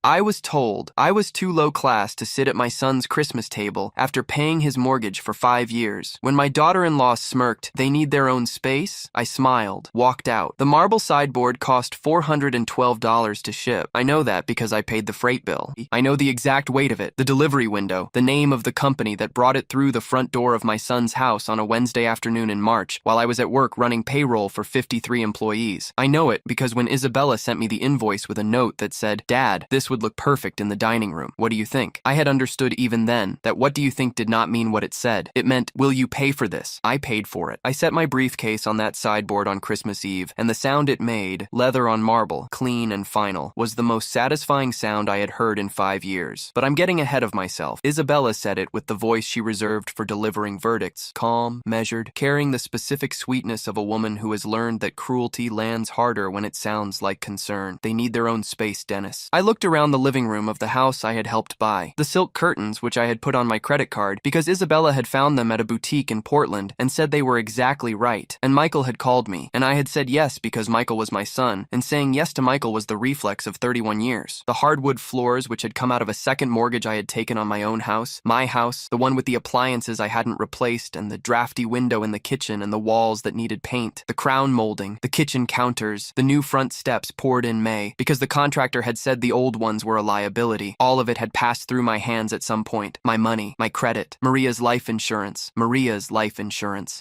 I was told I was too low class to sit at my son's Christmas table after paying his mortgage for 5 years. When my daughter-in-law smirked, "They need their own space," I smiled, walked out. The marble sideboard cost $412 to ship. I know that because I paid the freight bill. I know the exact weight of it, the delivery window, the name of the company that brought it through the front door of my son's house on a Wednesday afternoon in March while I was at work running payroll for 53 employees. I know it because when Isabella sent me the invoice with a note that said, "Dad, this would look perfect in the dining room. What do you think?" I had understood even then that "what do you think" did not mean what it said. It meant, "Will you pay for this?" I paid for it. I set my briefcase on that sideboard on Christmas Eve, and the sound it made, leather on marble, clean and final, was the most satisfying sound I had heard in 5 years. But I'm getting ahead of myself. Isabella said it with the voice she reserved for delivering verdicts, calm, measured, carrying the specific sweetness of a woman who has learned that cruelty lands harder when it sounds like concern. "They need their own space, Dennis." I looked around the living room of the house I had helped buy. The silk curtains, which I had put on my credit card because Isabella had found them at a boutique in Portland and said they were exactly right. And Michael had called me, and I had said yes because Michael was my son, and saying yes to Michael was the reflex of 31 years. The hardwood floors, which had come out of a second mortgage I had taken on my own house, my house, the one with the appliances I hadn't replaced, and the drafty window in the kitchen and the walls that needed paint, the crown molding, the kitchen counters, the new front steps poured in May because the contractor had said the old ones were a liability. All of it had passed through my hands at some point. My money, my credit, Maria's life insurance.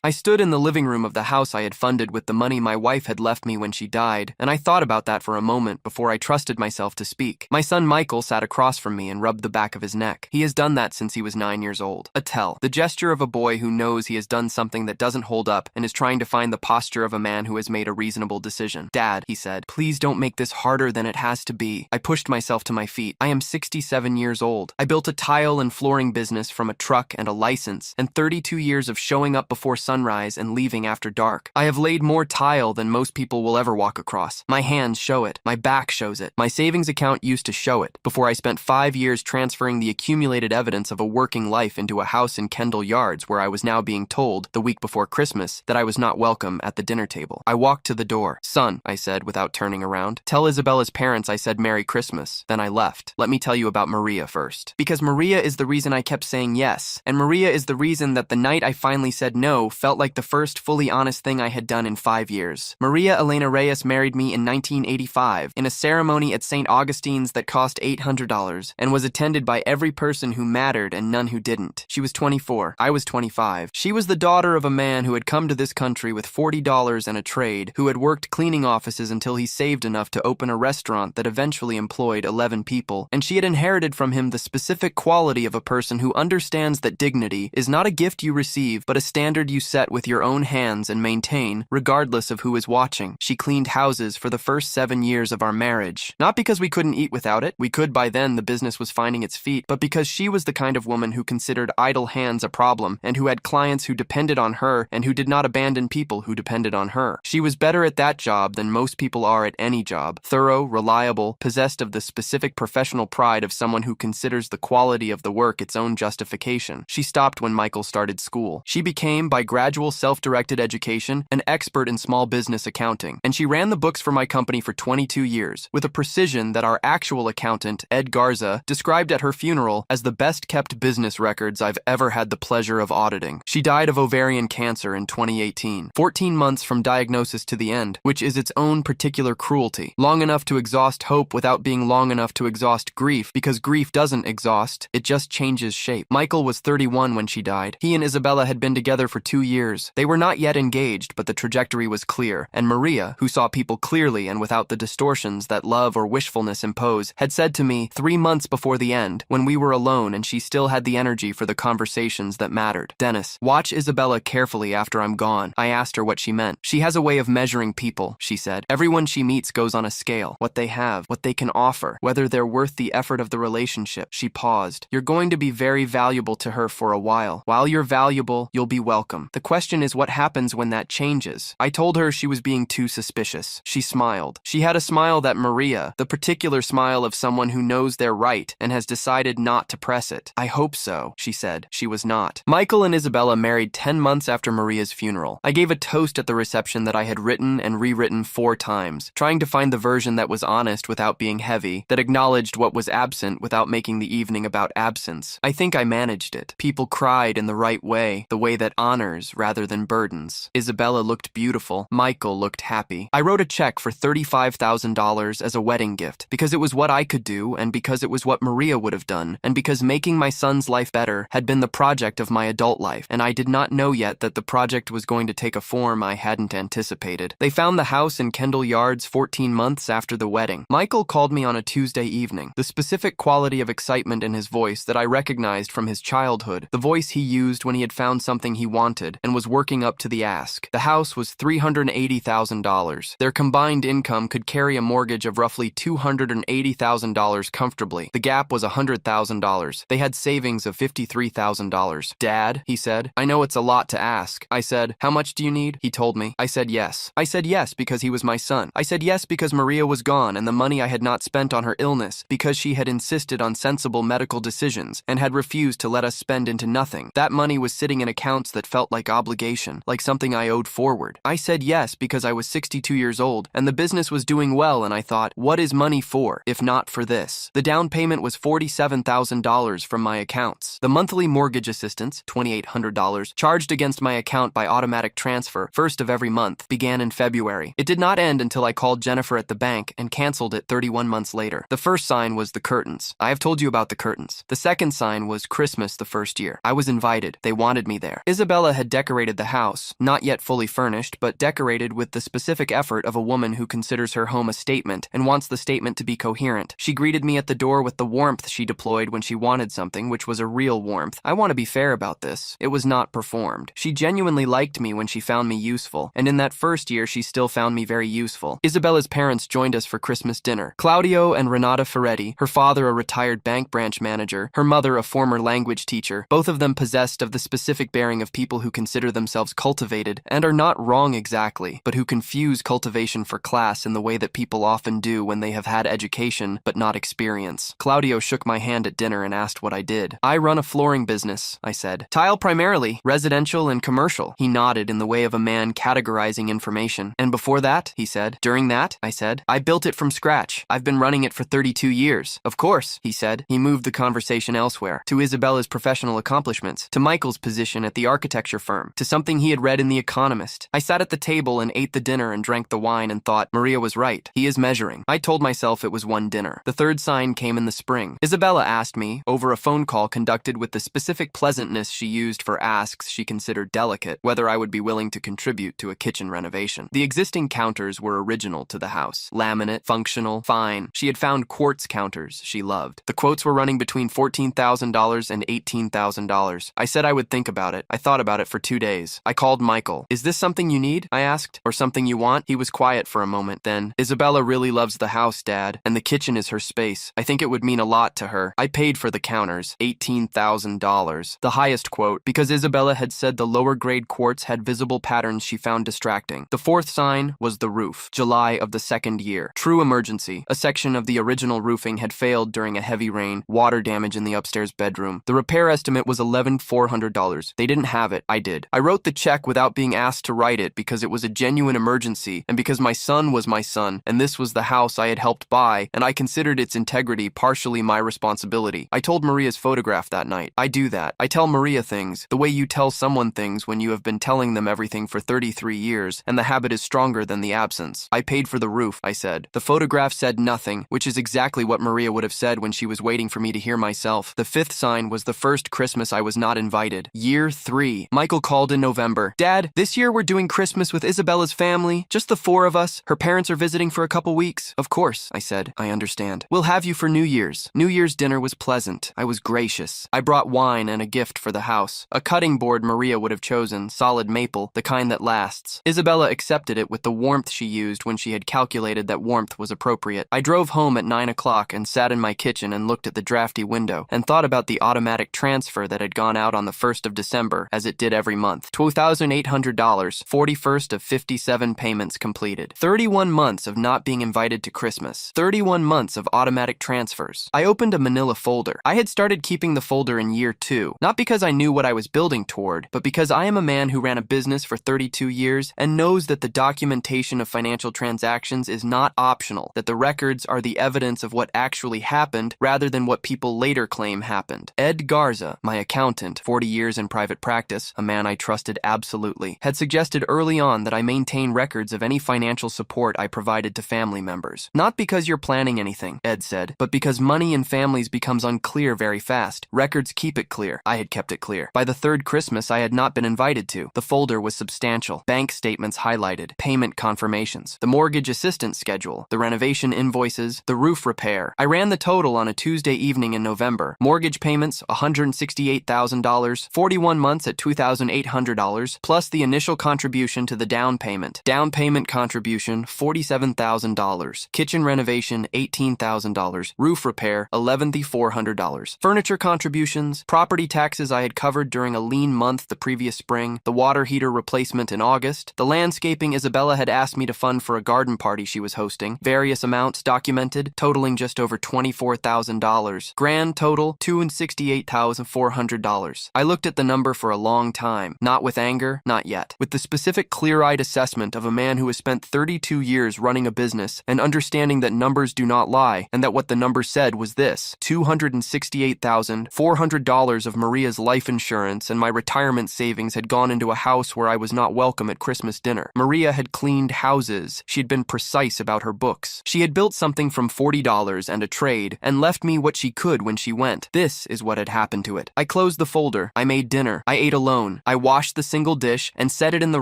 I stood in the living room of the house I had funded with the money my wife had left me when she died, and I thought about that for a moment before I trusted myself to speak. My son Michael sat across from me and rubbed the back of his neck. He has done that since he was 9 years old. A tell. The gesture of a boy who knows he has done something that doesn't hold up and is trying to find the posture of a man who has made a reasonable decision. "Dad," he said, "please don't make this harder than it has to be." I pushed myself to my feet. I am 67 years old. I built a tile and flooring business from a truck and a license, and 32 years of showing up before sunrise and leaving after dark. I have laid more tile than most people will ever walk across. My hands show it. My back shows it. My savings account used to show it before I spent 5 years transferring the accumulated evidence of a working life into a house in Kendall Yards where I was now being told, the week before Christmas, that I was not welcome at the dinner table. I walked to the door. "Son," I said without turning around, "tell Isabella's parents I said Merry Christmas." Then I left. Let me tell you about Maria first. Because Maria is the reason I kept saying yes, and Maria is the reason that the night I finally said no felt like the first fully honest thing I had done in 5 years. Maria Elena Reyes married me in 1985 in a ceremony at St. Augustine's that cost $800 and was attended by every person who mattered and none who didn't. She was 24. I was 25. She was the daughter of a man who had come to this country with $40 and a trade, who had worked cleaning offices until he saved enough to open a restaurant that eventually employed 11 people, and she had inherited from him the specific quality of a person who understands that dignity is not a gift you receive, but a standard you set with your own hands and maintain, regardless of who is watching. She cleaned houses for the first 7 years of our marriage. Not because we couldn't eat without it, we could by then, the business was finding its feet, but because she was the kind of woman who considered idle hands a problem, and who had clients who depended on her, and who did not abandon people who depended on her. She was better at that job than most people are at any job. Thorough, reliable, possessed of the specific professional pride of someone who considers the quality of the work its own justification. She stopped when Michael started school. She became, by gradual self-directed education, an expert in small business accounting, and she ran the books for my company for 22 years, with a precision that our actual accountant, Ed Garza, described at her funeral as the best-kept business records I've ever had the pleasure of auditing. She died of ovarian cancer in 2018, 14 months from diagnosis to the end, which is its own particular cruelty. Long enough to exhaust hope without being long enough to exhaust grief, because grief doesn't exhaust, it just changes shape. Michael was 31 when she died. He and Isabella had been together for 2 years. They were not yet engaged, but the trajectory was clear, and Maria, who saw people clearly and without the distortions that love or wishfulness impose, had said to me 3 months before the end, when we were alone and she still had the energy for the conversations that mattered, "Dennis, watch Isabella carefully after I'm gone." I asked her what she meant. "She has a way of measuring people," she said. "Everyone she meets goes on a scale. What they have, what they can offer, whether they're worth the effort of the relationship." She paused. "You're going to be very valuable to her for a while. While you're valuable, you'll be welcome. The question is what happens when that changes." I told her she was being too suspicious. She smiled. She had a smile that Maria, the particular smile of someone who knows they're right and has decided not to press it. "I hope so," she said. She was not. Michael and Isabella married 10 months after Maria's funeral. I gave a toast at the reception that I had written and rewritten 4 times, trying to find the version that was honest without being heavy, that acknowledged what was absent without making the evening about absence. I think I managed it. People cried in the right way, the way that honors rather than burdens. Isabella looked beautiful. Michael looked happy. I wrote a check for $35,000 as a wedding gift because it was what I could do and because it was what Maria would have done and because making my son's life better had been the project of my adult life, and I did not know yet that the project was going to take a form I hadn't anticipated. They found the house in Kendall Yards 14 months after the wedding. Michael called me on a Tuesday evening. The specific quality of excitement in his voice that I recognized from his childhood, the voice he used when he had found something he wanted and was working up to the ask. The house was $380,000. Their combined income could carry a mortgage of roughly $280,000 comfortably. The gap was $100,000. They had savings of $53,000. Dad, he said, I know it's a lot to ask. I said, how much do you need? He told me. I said yes. I said yes because he was my son. I said yes because Maria was gone and the money I had not spent on her illness because she had insisted on sensible medical decisions and had refused to let us spend into nothing. That money was sitting in accounts that felt like obligation, like something I owed forward. I said yes because I was 62 years old and the business was doing well, and I thought, what is money for, if not for this? The down payment was $47,000 from my accounts. The monthly mortgage assistance, $2,800, charged against my account by automatic transfer, first of every month, began in February. It did not end until I called Jennifer at the bank and canceled it 31 months later. The first sign was the curtains. I have told you about the curtains. The second sign was Christmas the first year. I was invited. They wanted me there. Isabella had decorated the house, not yet fully furnished, but decorated with the specific effort of a woman who considers her home a statement and wants the statement to be coherent. She greeted me at the door with the warmth she deployed when she wanted something, which was a real warmth. I want to be fair about this. It was not performed. She genuinely liked me when she found me useful, and in that first year she still found me very useful. Isabella's parents joined us for Christmas dinner. Claudio and Renata Ferretti, her father a retired bank branch manager, her mother a former language teacher, both of them possessed of the specific bearing of people who consider themselves cultivated and are not wrong exactly, but who confuse cultivation for class in the way that people often do when they have had education but not experience. Claudio shook my hand at dinner and asked what I did. I run a flooring business, I said. Tile primarily, residential and commercial. He nodded in the way of a man categorizing information. And before that, he said. During that, I said, I built it from scratch. I've been running it for 32 years. Of course, he said. He moved the conversation elsewhere, to Isabella's professional accomplishments, to Michael's position at the architecture firm, to something he had read in The Economist. I sat at the table and ate the dinner and drank the wine and thought, Maria was right. He is measuring. I told myself it was one dinner. The third sign came in the spring. Isabella asked me, over a phone call conducted with the specific pleasantness she used for asks she considered delicate, whether I would be willing to contribute to a kitchen renovation. The existing counters were original to the house. Laminate, functional, fine. She had found quartz counters she loved. The quotes were running between $14,000 and $18,000. I said I would think about it. I thought about it for 2 days. I called Michael. Is this something you need? I asked. Or something you want? He was quiet for a moment. Then, Isabella really loves the house, Dad, and the kitchen is her space. I think it would mean a lot to her. I paid for the counters, $18,000. The highest quote, because Isabella had said the lower grade quartz had visible patterns she found distracting. The fourth sign was the roof. July of the second year. True emergency. A section of the original roofing had failed during a heavy rain, water damage in the upstairs bedroom. The repair estimate was $11,400. They didn't have it. I did. I wrote the check without being asked to write it because it was a genuine emergency and because my son was my son and this was the house I had helped buy and I considered its integrity partially my responsibility. I told Maria's photograph that night. I do that. I tell Maria things, the way you tell someone things when you have been telling them everything for 33 years and the habit is stronger than the absence. I paid for the roof, I said. The photograph said nothing, which is exactly what Maria would have said when she was waiting for me to hear myself. The fifth sign was the first Christmas I was not invited. Year 3. Michael called in November. Dad, this year we're doing Christmas with Isabella's family. Just the 4 of us. Her parents are visiting for a couple weeks. Of course, I said. I understand. We'll have you for New Year's. New Year's dinner was pleasant. I was gracious. I brought wine and a gift for the house. A cutting board Maria would have chosen, solid maple, the kind that lasts. Isabella accepted it with the warmth she used when she had calculated that warmth was appropriate. I drove home at 9 o'clock and sat in my kitchen and looked at the drafty window and thought about the automatic transfer that had gone out on the 1st of December, as it did every month. $2,800, 41st of 57 payments completed. 31 months of not being invited to Christmas. 31 months of automatic transfers. I opened a manila folder. I had started keeping the folder in year 2, not because I knew what I was building toward, but because I am a man who ran a business for 32 years and knows that the documentation of financial transactions is not optional, that the records are the evidence of what actually happened rather than what people later claim happened. Ed Garza, my accountant, 40 years in private practice, a man I trusted absolutely, had suggested early on that I maintain records of any financial support I provided to family members. Not because you're planning anything, Ed said, but because money in families becomes unclear very fast. Records keep it clear. I had kept it clear. By the third Christmas I had not been invited to. The folder was substantial. Bank statements highlighted. Payment confirmations. The mortgage assistance schedule. The renovation invoices. The roof repair. I ran the total on a Tuesday evening in November. Mortgage payments, $168,000, 41 months at $2,800, plus the initial contribution to the down payment. Down payment contribution, $47,000. Kitchen renovation, $18,000. Roof repair, $11,400. Furniture contributions, property taxes I had covered during a lean month the previous spring, the water heater replacement in August, the landscaping Isabella had asked me to fund for a garden party she was hosting, various amounts documented, totaling just over $24,000. Grand total, $268,400. I looked at the number for a long time, not with anger, not yet, with the specific clear-eyed assessment of a man who has spent 32 years running a business and understanding that numbers do not lie, and that what the number said was this: $268,400 of Maria's life insurance and my retirement savings had gone into a house where I was not welcome at Christmas dinner. Maria had cleaned houses. She had been precise about her books. She had built something from $40 and a trade, and left me what she could when she went. This is what had happened to it. I closed the folder. I made dinner. I ate alone. I washed the single dish and set it in the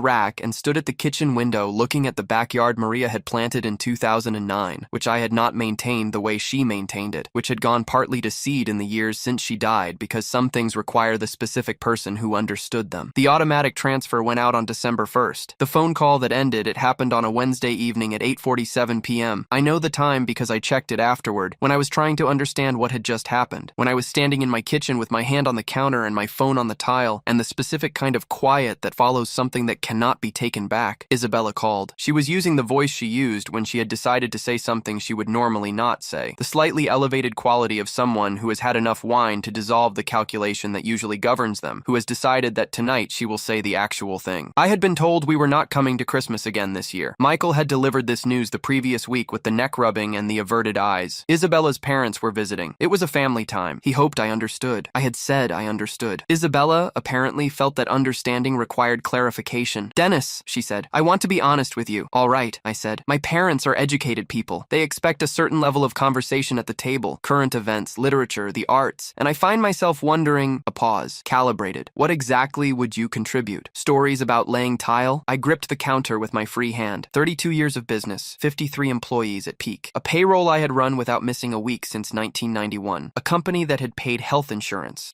rack and stood at the kitchen window looking at the backyard Maria had planted in 2009, which I had not maintained the way she maintained it, which had gone partly to seed in the years since she died because some things require the specific person who understood them. The automatic transfer went out on December 1st. The phone call that ended it happened on a Wednesday evening at 8:47 p.m. I know the time because I checked it afterward, when I was trying to understand what had just happened, when I was standing in my kitchen with my hand on the counter and my phone on the tile, and the specific kind of quiet that follows something that cannot be taken back. Isabella called. She was using the voice she used when she had decided to say something she would normally not say. The slightly elevated quality of someone who has had enough wine to dissolve the calculation that usually governs them, who has decided that tonight she will say the actual thing. I had been told we were not coming to Christmas again this year. Michael had delivered this news the previous week with the neck rubbing and the averted eyes. Isabella's parents were visiting. It was a family time. He hoped I understood. I had said I understood. Isabella apparently felt that understanding required clarification. Dennis, she said, I want to be honest with you. All right, I said. My parents are educated people. They expect a certain level of conversation at the table, current events, literature, the arts, and I find myself wondering, a pause, calibrated. What exactly would you contribute? Stories about laying tile? I gripped the counter with my free hand. 32 years of business, 53 employees at peak. A payroll I had run without missing a week since 1991. A company that had paid health insurance,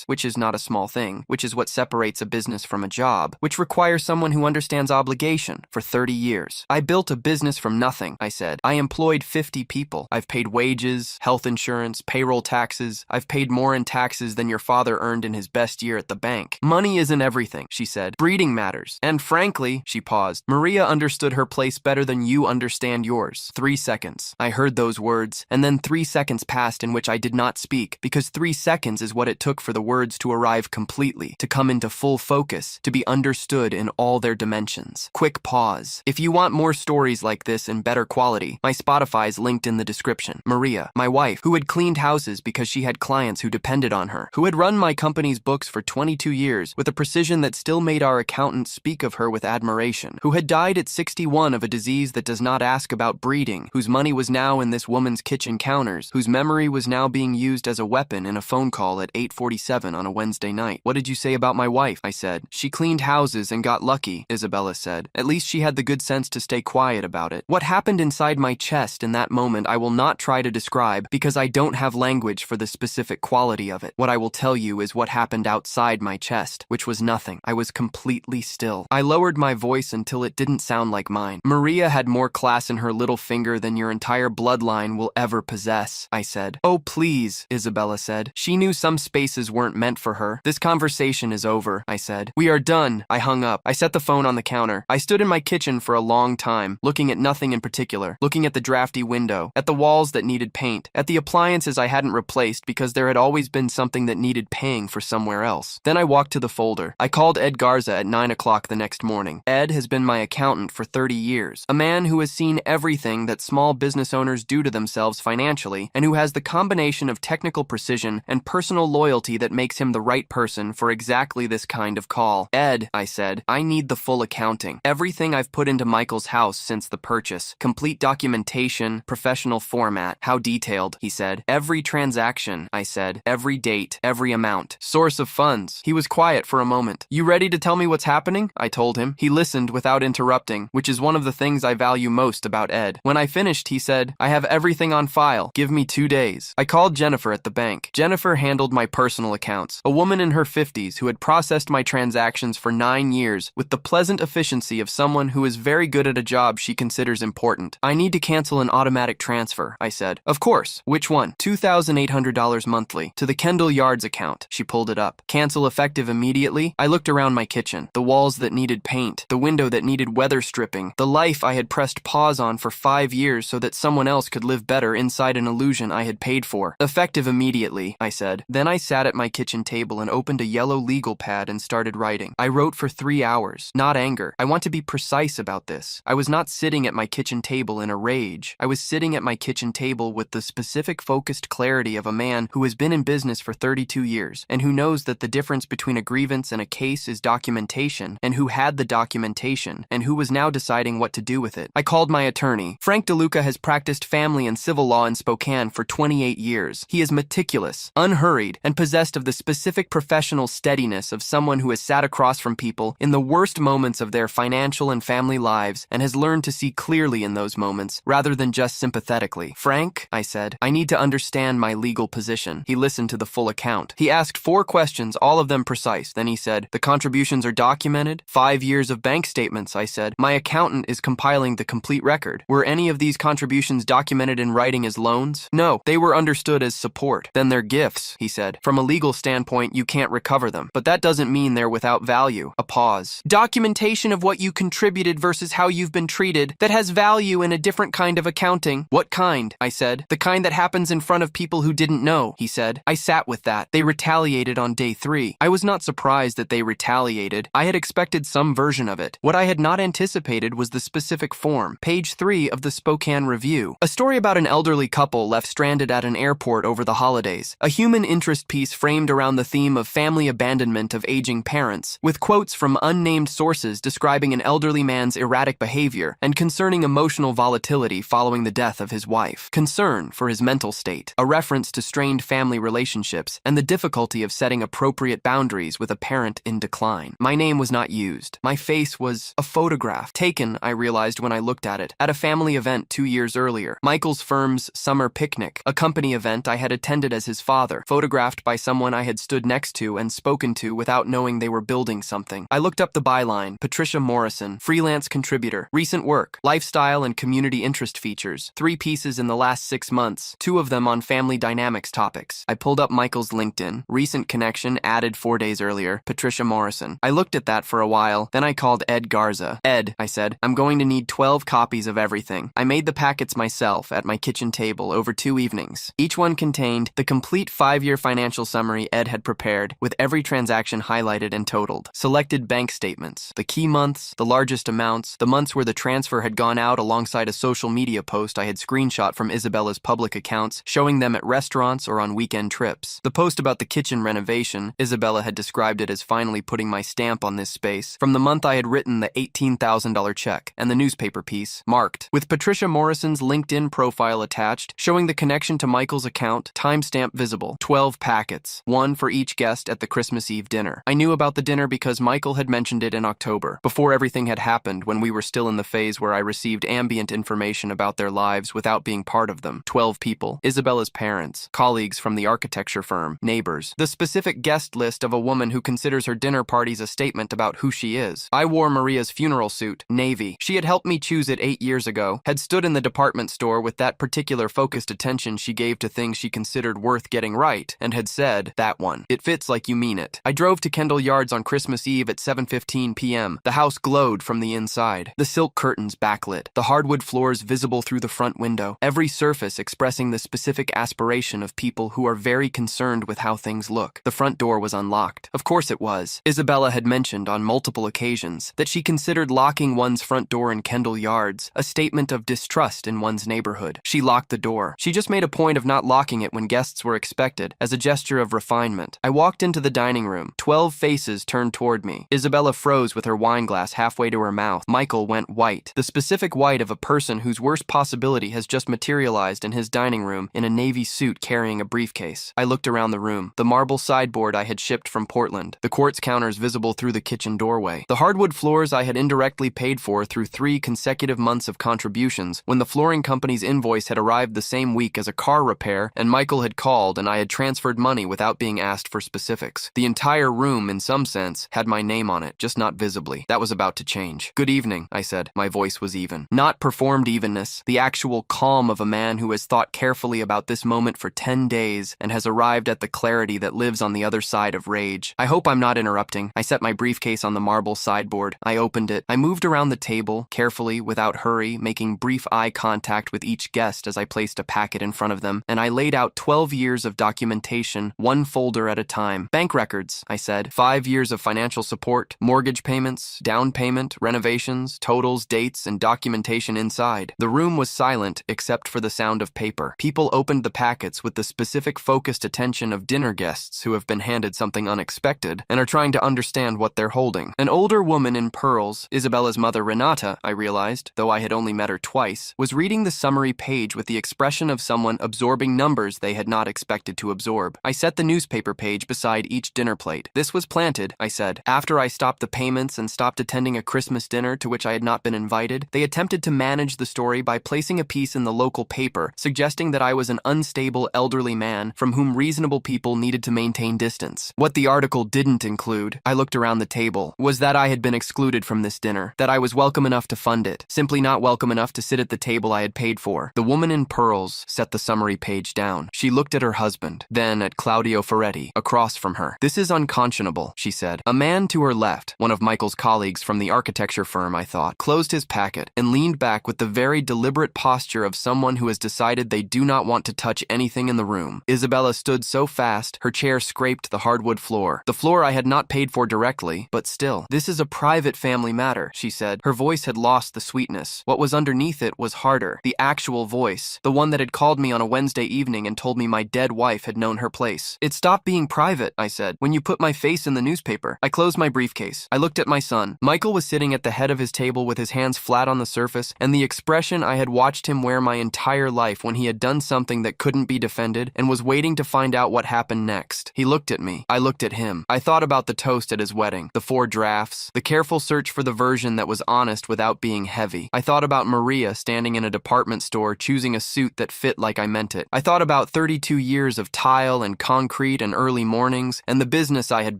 which is not a small thing, which is what separates a business from a job, which requires someone who understands obligation, for 30 years. I built a business from nothing, I said. I employed 50 people. I've paid wages, health insurance, payroll taxes. I've paid more in taxes than your father earned in his best year at the bank. Money isn't everything, she said. Breeding matters. And frankly, she paused, Maria understood her place better than you understand yours. 3 seconds. I heard those words, and then 3 seconds passed in which I did not speak, because 3 seconds is what it took for the words to arrive completely, to come into full focus, to be understood in all their dimensions. Quick pause. If you want more stories like this in better quality, my Spotify's linked in the description. Maria, my wife, who had cleaned houses because she had clients who depended on her, who had run my company's books for 22 years with a precision that still made our accountant speak of her with admiration, who had died at 61 of a disease that does not ask about breeding, whose money was now in this woman's kitchen counters, whose memory was now being used as a weapon in a phone call at 8:47 on a Wednesday night. What did you say about my wife? I said. She cleaned houses and got lucky, Isabella said. At least she had the good sense to stay quiet about it. What happened inside my chest in that moment I will not try to describe because I don't have language for the specific quality of it. What I will tell you is what happened outside my chest, which was nothing. I was completely still. I lowered my voice until it didn't sound like mine. Maria had more class in her little finger than your entire bloodline will ever possess, I said. Oh, please, Isabella said. She knew some spaces weren't meant for her. This conversation is over, I said. We are done. I hung up. I set the phone on the counter. I stood in my kitchen for a long time, looking at nothing in particular, looking at the drafty window, at the walls that needed paint, at the appliances I hadn't replaced because there had always been something that needed paying for somewhere else. Then I walked to the folder. I called Ed Garza at 9 o'clock the next morning. Ed has been my accountant for 30 years, a man who has seen everything that small business business owners do to themselves financially, and who has the combination of technical precision and personal loyalty that makes him the right person for exactly this kind of call. Ed, I said, I need the full accounting. Everything I've put into Michael's house since the purchase. Complete documentation, professional format. How detailed, he said. Every transaction, I said. Every date, every amount. Source of funds. He was quiet for a moment. You ready to tell me what's happening? I told him. He listened without interrupting, which is one of the things I value most about Ed. When I finished, he said, I have everything on file. Give me 2 days. I called Jennifer at the bank. Jennifer handled my personal accounts, a woman in her 50s who had processed my transactions for 9 years with the pleasant efficiency of someone who is very good at a job she considers important. I need to cancel an automatic transfer, I said. Of course. Which one? $2,800 monthly to the Kendall Yards account. She pulled it up. Cancel effective immediately? I looked around my kitchen. The walls that needed paint, the window that needed weather stripping, the life I had pressed pause on for 5 years so that someone else could live better inside an illusion I had paid for. Effective immediately, I said. Then I sat at my kitchen table and opened a yellow legal pad and started writing. I wrote for 3 hours. Not anger. I want to be precise about this. I was not sitting at my kitchen table in a rage. I was sitting at my kitchen table with the specific focused clarity of a man who has been in business for 32 years and who knows that the difference between a grievance and a case is documentation, and who had the documentation and who was now deciding what to do with it. I called my attorney. Frank DeLuca has practiced family and civil law in Spokane for 28 years. He is meticulous, unhurried, and possessed of the specific professional steadiness of someone who has sat across from people in the worst moments of their financial and family lives and has learned to see clearly in those moments rather than just sympathetically. Frank, I said, I need to understand my legal position. He listened to the full account. He asked 4 questions, all of them precise. Then he said, the contributions are documented? 5 years of bank statements, I said. My accountant is compiling the complete record. Were any of these contributions documented in writing as loans? No, they were understood as support. Then they're gifts, he said. From a legal standpoint, you can't recover them, but that doesn't mean they're without value. A pause. Documentation of what you contributed versus how you've been treated that has value in a different kind of accounting. What kind? I said. The kind that happens in front of people who didn't know, he said. I sat with that. They retaliated on day 3. I was not surprised that they retaliated. I had expected some version of it. What I had not anticipated was the specific form. Page 3 of the Spokane Review. A story about an elderly couple left stranded at an airport over the holidays. A human interest piece framed around the theme of family abandonment of aging parents, with quotes from unnamed sources describing an elderly man's erratic behavior and concerning emotional volatility following the death of his wife. Concern for his mental state. A reference to strained family relationships and the difficulty of setting appropriate boundaries with a parent in decline. My name was not used. My face was a photograph taken, I realized when I looked at it, at a family event 2 years earlier. Michael's firm's summer picnic, a company event I had attended as his father, photographed by someone I had stood next to and spoken to without knowing they were building something. I looked up the byline. Patricia Morrison, freelance contributor, recent work, lifestyle and community interest features, 3 pieces in the last 6 months, 2 of them on family dynamics topics. I pulled up Michael's LinkedIn, recent connection added 4 days earlier, Patricia Morrison. I looked at that for a while, then I called Ed Garza. Ed, I said, I'm going to need 12 copies of everything. I made the packets myself at my kitchen table over 2 evenings. Each one contained the complete 5-year financial summary Ed had prepared, with every transaction highlighted and totaled. Selected bank statements, the key months, the largest amounts, the months where the transfer had gone out alongside a social media post I had screenshot from Isabella's public accounts showing them at restaurants or on weekend trips. The post about the kitchen renovation, Isabella had described it as finally putting my stamp on this space, from the month I had written the $18,000 check, and the newspaper piece, marked, with Patricia Morrison's LinkedIn profile attached, showing the connection to Michael's account, timestamp visible, 12 packets, 1 for each guest at the Christmas Eve dinner. I knew about the dinner because Michael had mentioned it in October, before everything had happened, when we were still in the phase where I received ambient information about their lives without being part of them. 12 people, Isabella's parents, colleagues from the architecture firm, neighbors. The specific guest list of a woman who considers her dinner parties a statement about who she is. I wore Maria's funeral suit, navy. She had helped me choose it 8 years ago, had stood in the department store with that particular focused attention she gave to things she considered worth getting right, and had said, that one. It fits like you mean it. I drove to Kendall Yards on Christmas Eve at 7:15 p.m. The house glowed from the inside. The silk curtains backlit, the hardwood floors visible through the front window, every surface expressing the specific aspiration of people who are very concerned with how things look. The front door was unlocked. Of course it was. Isabella had mentioned on multiple occasions that she considered locking one's front door in Kendall Yards a statement of distrust left in one's neighborhood. She locked the door. She just made a point of not locking it when guests were expected, as a gesture of refinement. I walked into the dining room. 12 faces turned toward me. Isabella froze with her wine glass halfway to her mouth. Michael went white. The specific white of a person whose worst possibility has just materialized in his dining room in a navy suit carrying a briefcase. I looked around the room. The marble sideboard I had shipped from Portland. The quartz counters visible through the kitchen doorway. The hardwood floors I had indirectly paid for through 3 consecutive months of contributions when the flooring company's invoice had arrived the same week as a car repair and Michael had called and I had transferred money without being asked for specifics. The entire room, in some sense, had my name on it, just not visibly. That was about to change. "Good evening," I said. My voice was even. Not performed evenness, the actual calm of a man who has thought carefully about this moment for 10 days and has arrived at the clarity that lives on the other side of rage. "I hope I'm not interrupting." I set my briefcase on the marble sideboard. I opened it. I moved around the table, carefully, without hurry, making brief eye contact with each guest as I placed a packet in front of them, and I laid out 12 years of documentation, one folder at a time. "Bank records," I said. 5 years of financial support, mortgage payments, down payment, renovations, totals, dates, and documentation inside. The room was silent except for the sound of paper. People opened the packets with the specific focused attention of dinner guests who have been handed something unexpected and are trying to understand what they're holding. An older woman in pearls, Isabella's mother Renata, I realized, though I had only met her twice, was reading the summary page with the expression of someone absorbing numbers they had not expected to absorb. I set the newspaper page beside each dinner plate. "This was planted," I said. "After I stopped the payments and stopped attending a Christmas dinner to which I had not been invited, they attempted to manage the story by placing a piece in the local paper suggesting that I was an unstable elderly man from whom reasonable people needed to maintain distance. What the article didn't include," I looked around the table, "was that I had been excluded from this dinner, that I was welcome enough to fund it, simply not welcome enough to sit at the table I had paid for." The woman in pearls set the summary page down. She looked at her husband, then at Claudio Ferretti, across from her. "This is unconscionable," she said. A man to her left, one of Michael's colleagues from the architecture firm, I thought, closed his packet and leaned back with the very deliberate posture of someone who has decided they do not want to touch anything in the room. Isabella stood so fast, her chair scraped the hardwood floor. The floor I had not paid for directly, but still. "This is a private family matter," she said. Her voice had lost the sweetness. What was underneath it was harder. The actual voice. The one that had called me on a Wednesday evening and told me my dead wife had known her place. "It stopped being private," I said, "when you put my face in the newspaper." I closed my briefcase. I looked at my son. Michael was sitting at the head of his table with his hands flat on the surface, and the expression I had watched him wear my entire life when he had done something that couldn't be defended and was waiting to find out what happened next. He looked at me. I looked at him. I thought about the toast at his wedding, the 4 drafts, the careful search for the version that was honest without being heavy. I thought about Maria standing in a department store choosing a suit that fit like I meant it. I thought about 32 years of tile and concrete and early mornings, and the business I had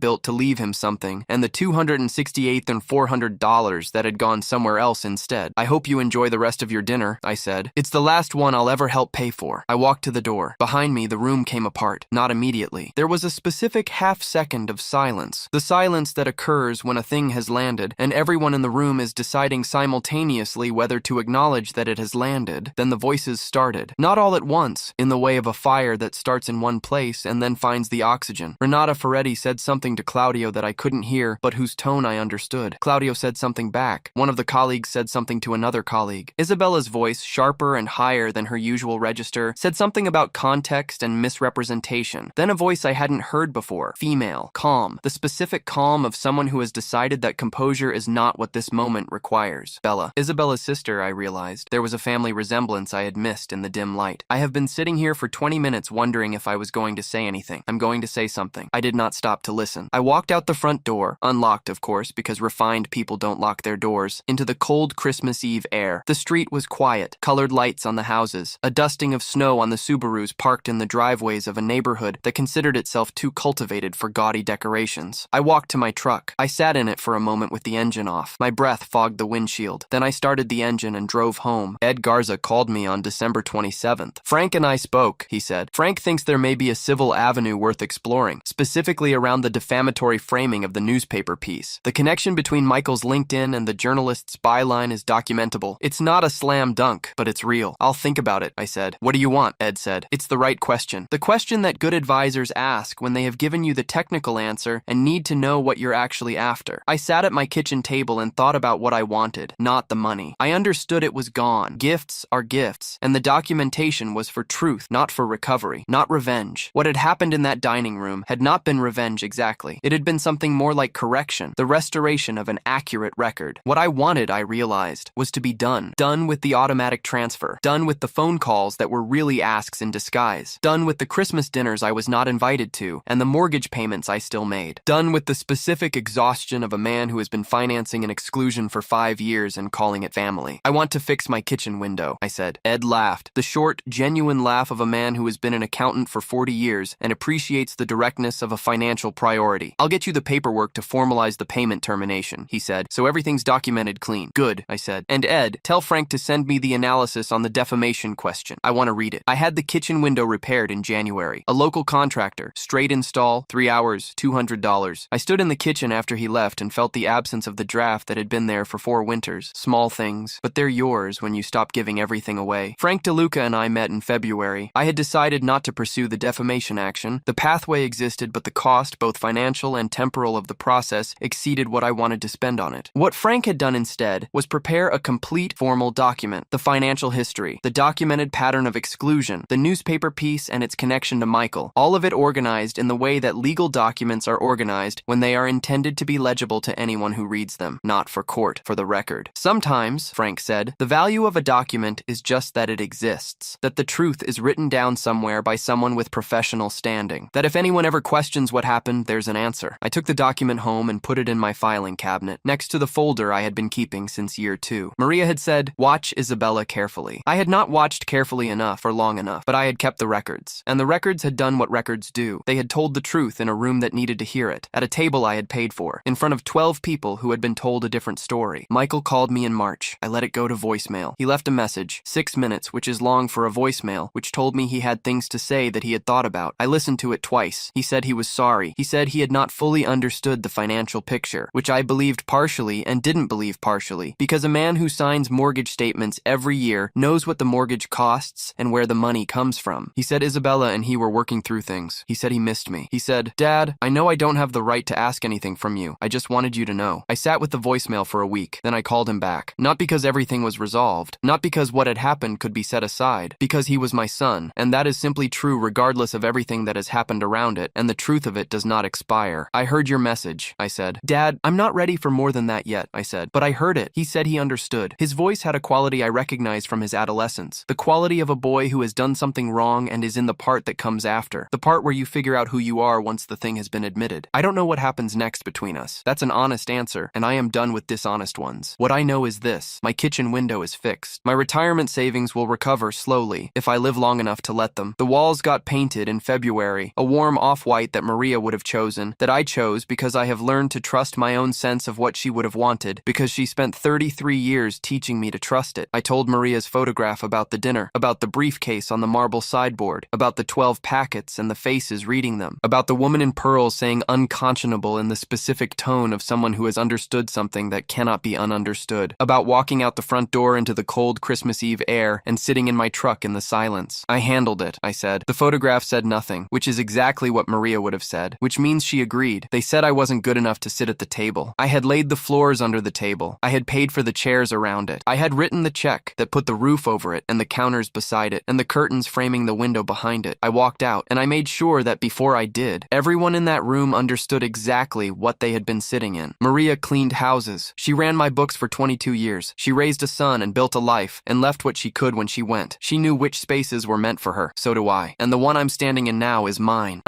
built to leave him something, and the $268 and $400 that had gone somewhere else instead. "I hope you enjoy the rest of your dinner," I said. "It's the last one I'll ever help pay for." I walked to the door. Behind me, the room came apart. Not immediately. There was a specific half-second of silence. The silence that occurs when a thing has landed, and everyone in the room is deciding simultaneously whether to acknowledge that it has landed. Then the voices started. Not all at once, in the way of a fire that starts in one place and then finds the oxygen. Renata Ferretti said something to Claudio that I couldn't hear, but whose tone I understood. Claudio said something back. One of the colleagues said something to another colleague. Isabella's voice, sharper and higher than her usual register, said something about context and misrepresentation. Then a voice I hadn't heard before. Female. Calm. The specific calm of someone who has decided that composure is not what this moment requires. Bella. Isabella's sister, I realized. There was a family resemblance I had missed in the dim light. "I have been sitting here for 20 minutes wondering if I was going to say anything. I'm going to say something." I did not stop to listen. I walked out the front door, unlocked of course, because refined people don't lock their doors, into the cold Christmas Eve air. The street was quiet, colored lights on the houses, a dusting of snow on the Subarus parked in the driveways of a neighborhood that considered itself too cultivated for gaudy decorations. I walked to my truck. I sat in it for a moment with the engine off. My breath fogged the windshield. Then I started the engine and drove home. Ed Garza called me on December 27th. "Frank and I spoke," he said. "Frank thinks there may be a civil avenue worth exploring, specifically around the defamatory framing of the newspaper piece. The connection between Michael's LinkedIn and the journalist's byline is documentable. It's not a slam dunk, but it's real. I'll think about it," I said. "What do you want?" Ed said. "It's the right question. The question that good advisors ask ask when they have given you the technical answer and need to know what you're actually after. I sat at my kitchen table and thought about what I wanted, not the money. I understood it was gone. Gifts are gifts, and the documentation was for truth, not for recovery, not revenge. What had happened in that dining room had not been revenge exactly. It had been something more like correction, the restoration of an accurate record. What I wanted, I realized, was to be done. Done with the automatic transfer. Done with the phone calls that were really asks in disguise. Done with the Christmas dinners I was not invited to, and the mortgage payments I still made. Done with the specific exhaustion of a man who has been financing an exclusion for 5 years and calling it family. I want to fix my kitchen window, I said. Ed laughed. The short, genuine laugh of a man who has been an accountant for 40 years and appreciates the directness of a financial priority. I'll get you the paperwork to formalize the payment termination, he said, so everything's documented clean. Good, I said. And Ed, tell Frank to send me the analysis on the defamation question. I want to read it. I had the kitchen window repaired in January. A local contractor, straight install, 3 hours, $200. I stood in the kitchen after he left and felt the absence of the draft that had been there for 4 winters. Small things, but they're yours when you stop giving everything away. Frank DeLuca and I met in February. I had decided not to pursue the defamation action. The pathway existed, but the cost, both financial and temporal, of the process exceeded what I wanted to spend on it. What Frank had done instead was prepare a complete formal document, the financial history, the documented pattern of exclusion, the newspaper piece and its connection to Michael, all of it organized in the way that legal documents are organized when they are intended to be legible to anyone who reads them, not for court, for the record. Sometimes, Frank said, the value of a document is just that it exists, that the truth is written down somewhere by someone with professional standing, that if anyone ever questions what happened, there's an answer. I took the document home and put it in my filing cabinet, next to the folder I had been keeping since year 2. Maria had said, "Watch Isabella carefully." I had not watched carefully enough or long enough, but I had kept the records, and the records had done what records do. They had told the truth in a room that needed to hear it, at a table I had paid for, in front of 12 people who had been told a different story. Michael called me in March. I let it go to voicemail. He left a message, 6 minutes, which is long for a voicemail, which told me he had things to say that he had thought about. I listened to it twice. He said he was sorry. He said he had not fully understood the financial picture, which I believed partially and didn't believe partially, because a man who signs mortgage statements every year knows what the mortgage costs and where the money comes from. He said Isabella and he were working through things. He said he missed me. He said, "Dad, I know I don't have the right to ask anything from you. I just wanted you to know." I sat with the voicemail for a week. Then I called him back. Not because everything was resolved, not because what had happened could be set aside, because he was my son, and that is simply true regardless of everything that has happened around it, and the truth of it does not expire. "I heard your message," I said. "Dad, I'm not ready for more than that yet," I said. "But I heard it." He said he understood. His voice had a quality I recognized from his adolescence, the quality of a boy who has done something wrong and is in the part that comes after, the part where you figure out who you are once the thing has been admitted. I don't know what happens next between us. That's an honest answer, and I am done with dishonest ones. What I know is this: my kitchen window is fixed. My retirement savings will recover slowly, if I live long enough to let them. The walls got painted in February, a warm off-white that Maria would have chosen, that I chose because I have learned to trust my own sense of what she would have wanted, because she spent 33 years teaching me to trust it. I told Maria's photograph about the dinner, about the briefcase on the marble sideboard, about the 12 packets and the faces reading them, about the woman in pearls saying unconscionable in the specific tone of someone who has understood something that cannot be ununderstood, about walking out the front door into the cold Christmas Eve air and sitting in my truck in the silence. I handled it, I said. The photograph said nothing, which is exactly what Maria would have said, which means she agreed. They said I wasn't good enough to sit at the table. I had laid the floors under the table. I had paid for the chairs around it. I had written the check that put the roof over it and the counters beside it and the curtains framing the window behind it. I walked out, and I made sure that before I did, everyone in that room understood exactly what they had been sitting in. Maria cleaned houses. She ran my books for 22 years. She raised a son and built a life and left what she could when she went. She knew which spaces were meant for her. So do I. And the one I'm standing in now is mine.